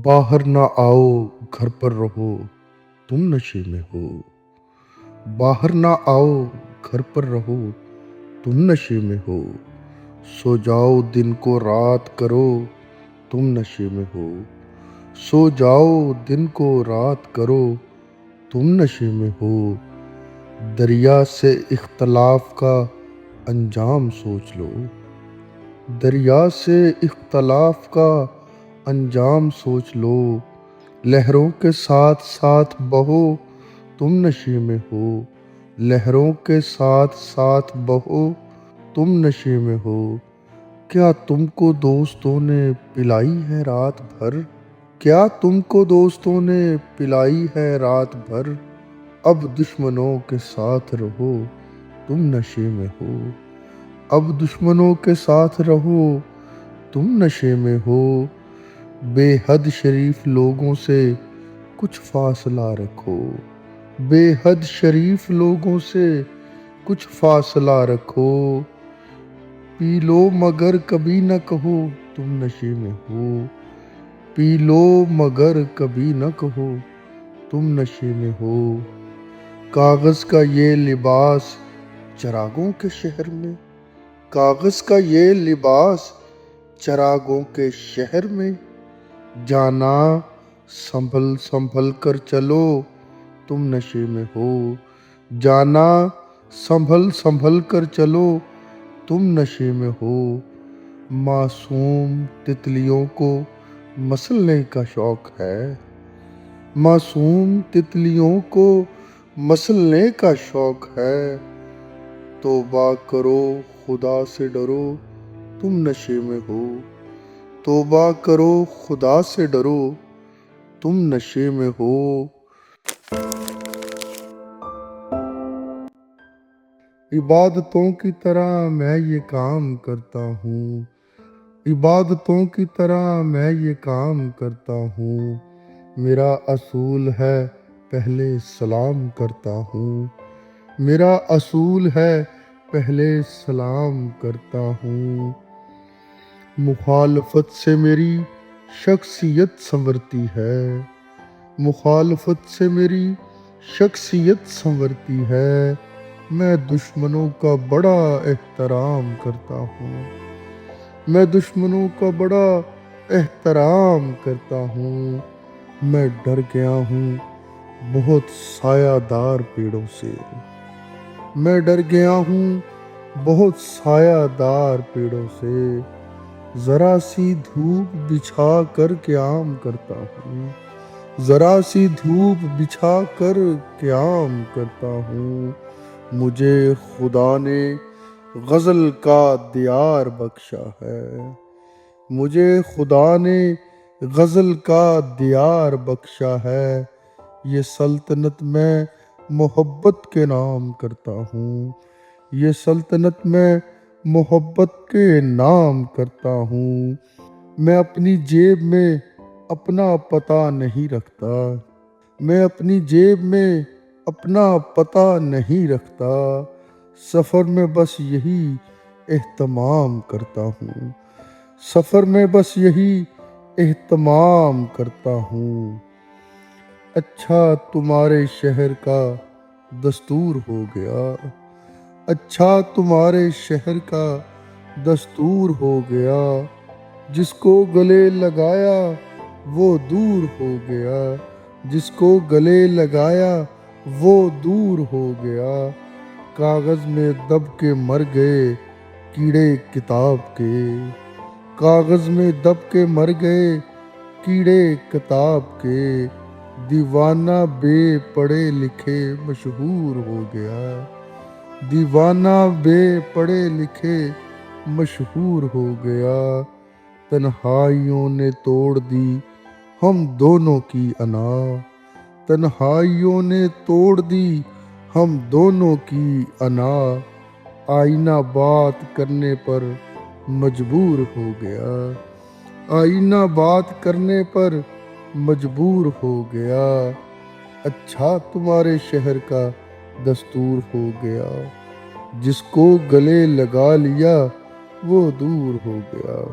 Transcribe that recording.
باہر نہ آؤ گھر پر رہو تم نشے میں ہو۔ باہر نہ آؤ گھر پر رہو تم نشے میں ہو۔ سو جاؤ دن کو رات کرو تم نشے میں ہو۔ سو جاؤ دن کو رات کرو تم نشے میں ہو۔ دریا سے اختلاف کا انجام سوچ لو۔ دریا سے اختلاف کا انجام سوچ لو۔ لہروں کے ساتھ ساتھ بہو تم نشے میں ہو۔ لہروں کے ساتھ ساتھ بہو تم نشے میں ہو۔ کیا تم کو دوستوں نے پلائی ہے رات بھر؟ کیا تم کو دوستوں نے پلائی ہے رات بھر؟ اب دشمنوں کے ساتھ رہو تم نشے میں ہو۔ اب دشمنوں کے ساتھ رہو تم نشے میں ہو۔ بے حد شریف لوگوں سے کچھ فاصلہ رکھو۔ بے حد شریف لوگوں سے کچھ فاصلہ رکھو۔ پی لو مگر کبھی نہ کہو تم نشے میں ہو۔ پی لو مگر کبھی نہ کہو تم نشے میں ہو۔ کاغذ کا یہ لباس چراغوں کے شہر میں، کاغذ کا یہ لباس چراغوں کے شہر میں، جانا سنبھل سنبھل کر چلو تم نشے میں ہو۔ جانا سنبھل سنبھل کر چلو تم نشے میں ہو۔ معصوم تتلیوں کو مسلنے کا شوق ہے۔ معصوم تتلیوں کو مسلنے کا شوق ہے۔ توبہ کرو خدا سے ڈرو تم نشے میں ہو۔ توبہ کرو خدا سے ڈرو تم نشے میں ہو۔ عبادتوں کی طرح میں یہ کام کرتا ہوں۔ عبادتوں کی طرح میں یہ کام کرتا ہوں۔ میرا اصول ہے پہلے سلام کرتا ہوں۔ میرا اصول ہے پہلے سلام کرتا ہوں۔ مخالفت سے میری شخصیت سنورتی ہے۔ مخالفت سے میری شخصیت سنورتی ہے۔ میں دشمنوں کا بڑا احترام کرتا ہوں۔ میں دشمنوں کا بڑا احترام کرتا ہوں۔ میں ڈر گیا ہوں بہت سایہ دار پیڑوں سے۔ میں ڈر گیا ہوں بہت سایہ دار پیڑوں سے۔ ذرا سی دھوپ بچھا کر قیام کرتا ہوں۔ ذرا سی دھوپ بچھا کر قیام کرتا ہوں۔ مجھے خدا نے غزل کا دیار بخشا ہے۔ مجھے خدا نے غزل کا دیار بخشا ہے۔ یہ سلطنت میں محبت کے نام کرتا ہوں۔ یہ سلطنت میں محبت کے نام کرتا ہوں۔ میں اپنی جیب میں اپنا پتہ نہیں رکھتا۔ میں اپنی جیب میں اپنا پتہ نہیں رکھتا۔ سفر میں بس یہی اہتمام کرتا ہوں۔ سفر میں بس یہی اہتمام کرتا ہوں۔ اچھا تمہارے شہر کا دستور ہو گیا۔ اچھا تمہارے شہر کا دستور ہو گیا۔ جس کو گلے لگایا وہ دور ہو گیا۔ جس کو گلے لگایا وہ دور ہو گیا۔ کاغذ میں دب کے مر گئے کیڑے کتاب کے۔ کاغذ میں دب کے مر گئے کیڑے کتاب کے۔ دیوانہ بے پڑھے لکھے مشہور ہو گیا۔ دیوانہ بے پڑھے لکھے مشہور ہو گیا۔ تنہائیوں نے توڑ دی ہم دونوں کی انا۔ تنہائیوں نے توڑ دی ہم دونوں کی انا۔ آئینہ بات کرنے پر مجبور ہو گیا۔ آئینہ بات کرنے پر مجبور ہو گیا۔ اچھا تمہارے شہر کا دستور ہو گیا۔ جس کو گلے لگا لیا وہ دور ہو گیا۔